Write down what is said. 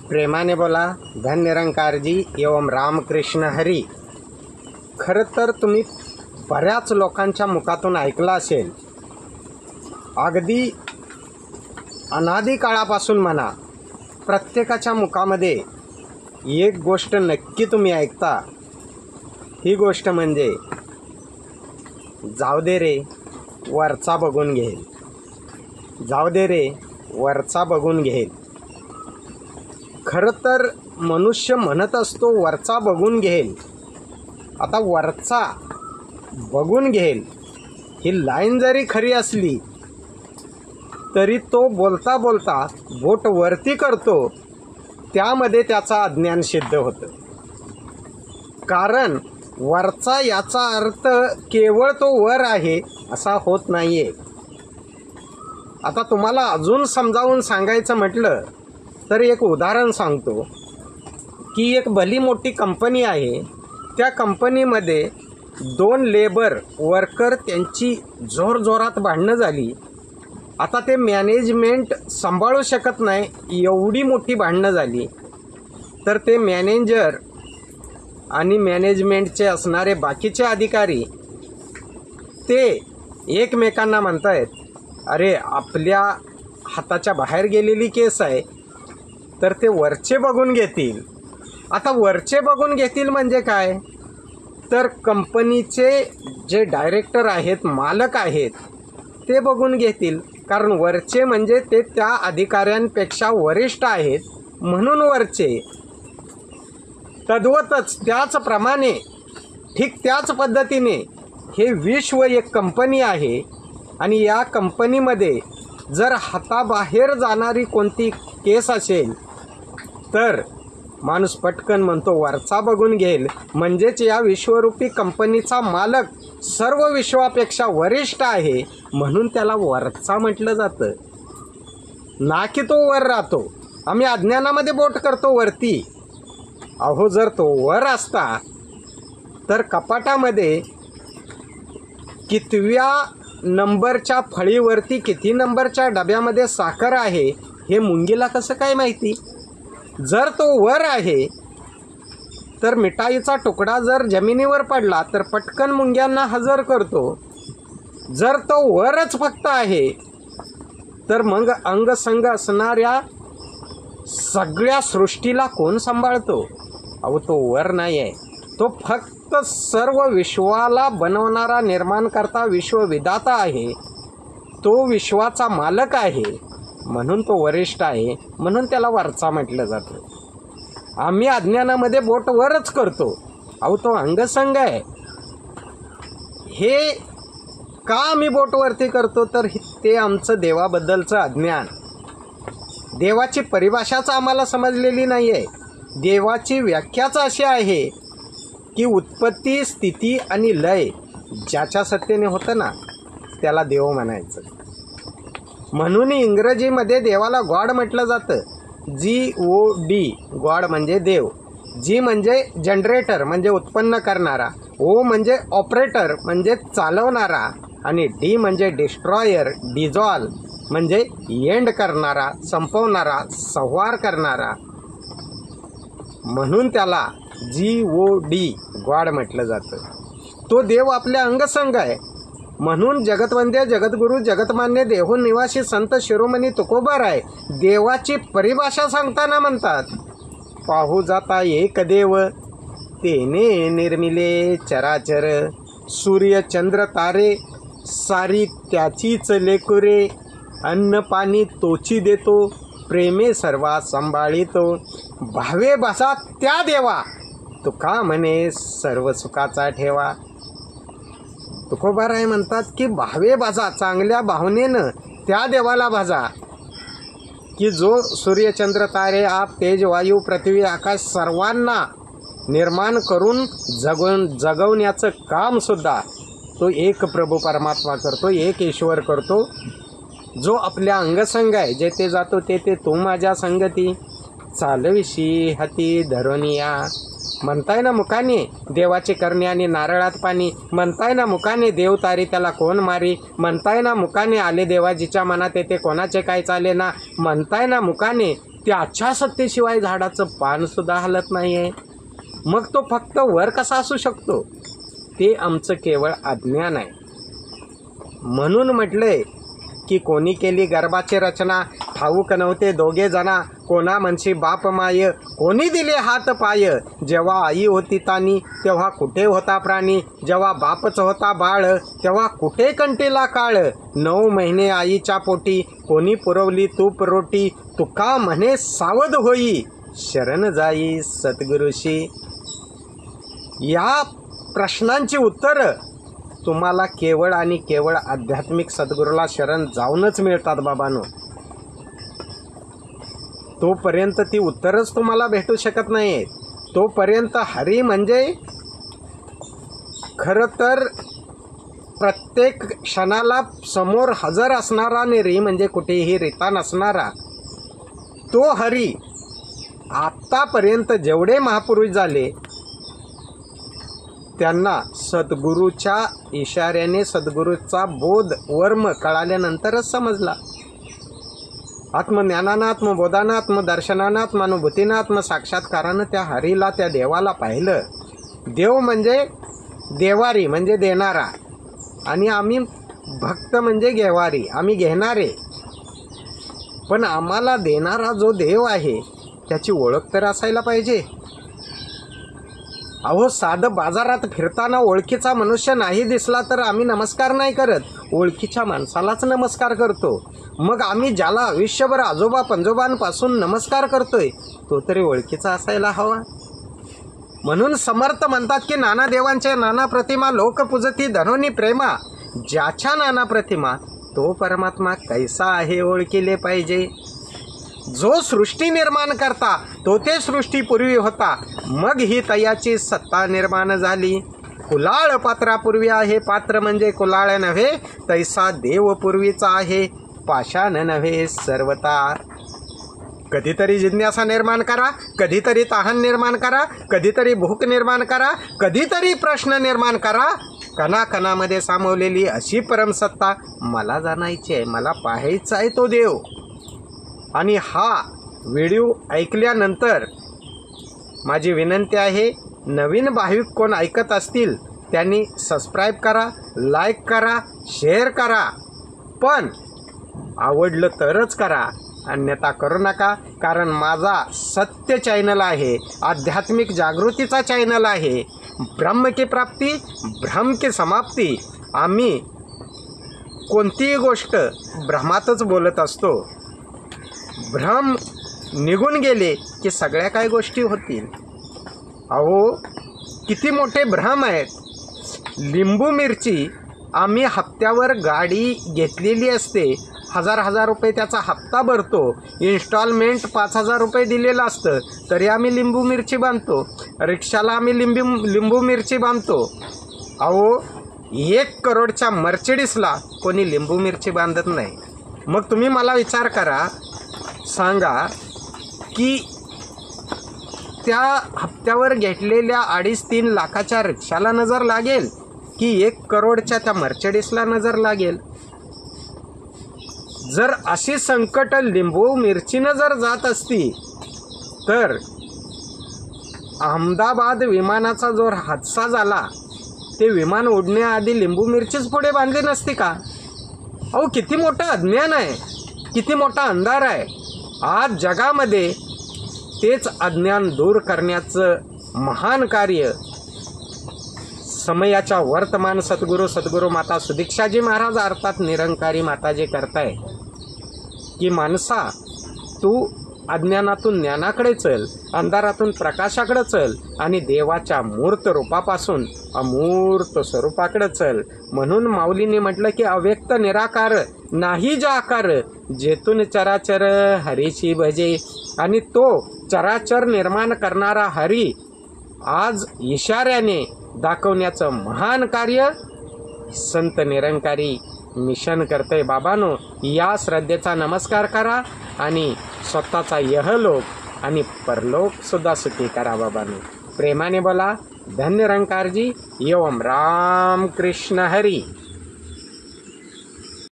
प्रेमाने बोला, धन निरंकार जी एवं रामकृष्ण हरी. खरं तर तुम्ही बऱ्याच लोकांच्या मुखातून ऐकलं असेल, अगदी अनादी काळापासून म्हणा, प्रत्येकाच्या मुखामध्ये एक गोष्ट नक्की तुम्ही ऐकता. ही गोष्ट म्हणजे जाऊ दे रे वरचा बघून घेईल, जाऊ दे रे वरचा बघून घेईल. खरं तर मनुष्य म्हणत असतो वरचा बघून घेईल. आता वरचा बघून घेईल ही लाईन जरी खरी असली तरी तो बोलता बोलता बोट वरती करतो, त्यामध्ये त्याचा अज्ञान सिद्ध होतं. कारण वरचा याचा अर्थ केवळ तो वर आहे असा होत नाही आहे. आता तुम्हाला अजून समजावून सांगायचं म्हटलं तर एक उदाहरण सांगतो की एक भली मोठी कंपनी आहे. त्या कंपनीमध्ये 2 लेबर वर्कर त्यांची जोरजोरात भांडणं झाली. आता ते मॅनेजमेंट सांभाळू शकत नाही, एवढी मोठी भांडणं झाली. तर ते मॅनेजर आणि मॅनेजमेंटचे असणारे बाकीचे अधिकारी ते एकमेकांना म्हणतायत, अरे आपल्या हाताच्या बाहेर गेलेली केस आहे, तर ते वरचे बघून घेतील. आता वरचे बघून घेतील म्हणजे काय, तर कंपनीचे जे डायरेक्टर आहेत, मालक आहेत, ते बघून घेतील. कारण वरचे म्हणजे ते त्या अधिकाऱ्यांपेक्षा वरिष्ठ आहेत म्हणून वरचे. तद्वतच त्याचप्रमाणे ठीक त्याच पद्धतीने हे विश्व एक कंपनी आहे आणि या कंपनीमध्ये जर हाताबाहेर जाणारी कोणती केस असेल तर माणूस पटकन म्हणतो वरचा बघून घेईल. म्हणजेच या विश्वरूपी कंपनीचा मालक सर्व विश्वापेक्षा वरिष्ठ आहे म्हणून त्याला वरचा म्हटलं जातं, ना की तो वर राहतो. आम्ही अज्ञानामध्ये बोट करतो वरती. अहो जर तो वर असता तर कपाटामध्ये कितव्या नंबरच्या फळीवरती किती नंबरच्या डब्यामध्ये साखर आहे हे मुंगीला कसं काय माहिती. जर तो वर आहे तर मिठाईचा तुकडा जर जमिनीवर पडला तर पटकन मुंग्यांना हजर करतो. जर तो वरच फक्त आहे तर मग अंगसंग असणाऱ्या सगळ्या सृष्टीला कोण सांभाळतो. अहो तो वर नाही आहे, तो फक्त सर्व विश्वाला बनवणारा निर्माण करता विश्वविधाता आहे. तो विश्वाचा मालक आहे म्हणून तो वरिष्ठ आहे, म्हणून त्याला वरचा म्हटलं जातं. आम्ही अज्ञानामध्ये बोट वरच करतो. अहो तो अंगसंग आहे. हे का आम्ही बोट वरती करतो तर ते आमचं देवाबद्दलचं अज्ञान. देवाची परिभाषाच आम्हाला समजलेली नाही आहे. देवाची व्याख्याच अशी आहे की उत्पत्ती, स्थिती आणि लय ज्याच्या सत्तेने होतं ना त्याला देव म्हणायचं. म्हणून इंग्रजीमध्ये देवाला गॉड म्हटलं जातं. GOD, गॉड म्हणजे देव. जी म्हणजे जनरेटर म्हणजे उत्पन्न करणारा, ओ म्हणजे ऑपरेटर म्हणजे चालवणारा, आणि डी म्हणजे डिस्ट्रॉयर, डिझॉल्व म्हणजे एंड करणारा, संपवणारा, संहार करणारा. म्हणून त्याला GOD गॉड म्हटलं जातं. तो देव आपल्या अंगसंग आहे. म्हणून जगतवंद्य, जगद्गुरू, जगतमान्य, देहू निवासी संत शिरोमणी तुकोबाराय देवाची परिभाषा सांगताना म्हणतात, पाहू जाता एक देव तेने निर्मिले चराचर, सूर्य चंद्र तारे सारी त्याचीच लेकुरे, अन्न पाणी तोची देतो, प्रेमे सर्वा सांभाळितो, भावे बसा त्या देवा, तुका म्हणे सर्व सुखाचा ठेवा. तुकोबाराय म्हणतात की भावे भाजा, चांगल्या भावनेनं त्या देवाला भाजा की जो सूर्यचंद्र तारे आप तेज वायू पृथ्वी आकाश सर्वांना निर्माण करून जगवण्याचं कामसुद्धा तो एक प्रभू परमात्मा करतो, एक ईश्वर करतो. जो आपल्या अंगसंग आहे, जेथे जातो तेथे तू माझ्या संगती, चालविशी हाती धरोनिया. म्हणताय ना मुखाने देवाचे करणे आणि नारळात पाणी, म्हणताय ना मुखाने देव तारी त्याला कोण मारी, म्हणताय ना मुखाने आले देवाजीच्या मनात येते कोणाचे काय चाले ना, म्हणताय ना मुखाने त्याच्या सत्तेशिवाय झाडाचं पानसुद्धा हलत नाही आहे. मग तो फक्त वर कसा असू शकतो? ते आमचं केवळ अज्ञान आहे. म्हणून म्हटलंय की कोणी केली गर्भाची रचना, ठाऊक नव्हते दोघे जना, कोणा म्हणशी बाप माय, कोणी दिले हात पाय. जेव्हा आई होती तानी तेव्हा कुठे होता प्राणी, जेव्हा बापच होता बाळ तेव्हा कुठे कंटीला काळ. 9 महिने आईच्या पोटी कोणी पुरवली तूप रोटी, तुका म्हणे सावध होई शरण जाई सद्गुरुशी. या प्रश्नांची उत्तरं तुम्हाला केवळ आणि केवळ आध्यात्मिक सद्गुरूला शरण जाऊनच मिळतात बाबांनो. तोपर्यंत ती उत्तरच तुम्हाला भेटू शकत नाही. तोपर्यंत हरी म्हणजे खरं तर प्रत्येक क्षणाला समोर हजर असणारा आणि री म्हणजे कुठेही रिता नसणारा तो हरी. आत्तापर्यंत जेवढे महापुरुष झाले त्यांना सद्गुरूच्या इशाऱ्याने सद्गुरूचा बोध वर्म कळाल्यानंतरच समजला. आत्मज्ञानानं, आत्मबोधानं, आत्मदर्शनानं, आत्मानुभूतीनं, आत्मसाक्षात्कारानं त्या हरीला, त्या देवाला पाहिलं. देव म्हणजे देवारी म्हणजे देणारा, आणि आम्ही भक्त म्हणजे घेवारी, आम्ही घेणारे. पण आम्हाला देणारा जो देव आहे त्याची ओळख तर असायला पाहिजे. अहो, साधं बाजारात फिरताना ओळखीचा मनुष्य नाही दिसला तर आम्ही नमस्कार नाही करत, ओळखीच्या माणसालाच नमस्कार करतो. मग आम्ही ज्याला आयुष्यभर आजोबा पंजोबांपासून नमस्कार करतोय तो तरी ओळखीचा असायला हवा. म्हणून समर्थ म्हणतात की नाना देवांच्या नाना प्रतिमा लोक पूजती धनोनी प्रेमा. ज्याच्या नाना प्रतिमा तो परमात्मा कैसा आहे ओळखिले पाहिजे. जो सृष्टी निर्माण करता तो ते सृष्टीपूर्वी होता, मग ही तयाची सत्ता निर्माण झाली. कुलाळ पात्रापूर्वी आहे, पात्र म्हणजे कुलाळ नव्हे, तैसा देव पूर्वीचा आहे, पाषाण नव्हे सर्वता. कधीतरी जिज्ञासा निर्माण करा, कधीतरी तहान निर्माण करा, कधीतरी भूक निर्माण करा, कधीतरी प्रश्न निर्माण करा. कणाकणामध्ये सामावलेली अशी परमसत्ता मला जाणायची आहे, मला पाहायचा आहे तो देव. आणि हा व्हिडिओ ऐकल्यानंतर माझी विनंती आहे, नवीन भाविक कोण ऐकत असतील त्यांनी सबस्क्राईब करा, लाईक करा, शेअर करा. पण आवडलं तरच करा, अन्यथा करू नका. कारण माझा सत्य चॅनल आहे, आध्यात्मिक जागृतीचा चॅनल आहे. ब्रह्म की प्राप्ती, भ्रम की समाप्ती. आम्ही कोणतीही गोष्ट भ्रमातच बोलत असतो. भ्रम निघून गेले की सगळ्या काही गोष्टी होतील. अहो, किती मोठे भ्रम आहेत. लिंबू मिरची आम्ही हप्त्यावर गाडी घेतलेली असते, 1000 रुपये त्याचा हप्ता भरतो, इन्स्टॉलमेंट 5000 रुपये दिलेलं असतं, तरी आम्ही लिंबू मिरची बांधतो. रिक्षाला आम्ही लिंबू मिरची बांधतो. अहो, 1 करोडच्या मर्सिडीजला कोणी लिंबू मिरची बांधत नाही. मग तुम्ही मला विचार करा, सांगा की त्या हप्त्यावर घेतलेल्या 2.5-3 लाखाच्या रिक्षाला नजर लागेल की 1 करोडच्या त्या मर्सिडीजला नजर लागेल? जर अशी संकट लिंबू मिरचीनं जर जात असती तर अहमदाबाद विमानाचा जो हादसा झाला ते विमान उडण्याआधी लिंबू मिरचीच पुढे बांधली नसती का? अहो, किती मोठं अज्ञान आहे, किती मोठा अंधार आहे. आज जगामध्ये तेच अज्ञान दूर करण्याचं महान कार्य समयाच्या वर्तमान सद्गुरू माता सुदीक्षाजी महाराज अर्थात निरंकारी माताजी करताय की माणसा, तू अज्ञानातून ज्ञानाकडे चल, अंधारातून प्रकाशाकडे चल आणि देवाच्या मूर्त रूपापासून अमूर्त स्वरूपाकडे चल. म्हणून माऊलीने म्हटलं की अव्यक्त निराकार नाही जा आकार, जेतून चराचर हरीची भजे. आणि तो चराचर निर्माण करणारा हरी आज इशाऱ्याने दाखवण्याचं महान कार्य संत निरंकारी मिशन करतंय. बाबांनो, या श्रद्धेचा नमस्कार करा आणि स्वतःचा यहलोक आणि परलोक सुद्धा सुखी करा. बाबांनो, प्रेमाने बोला. धन्य निरंकारजी. ओम राम कृष्ण हरी.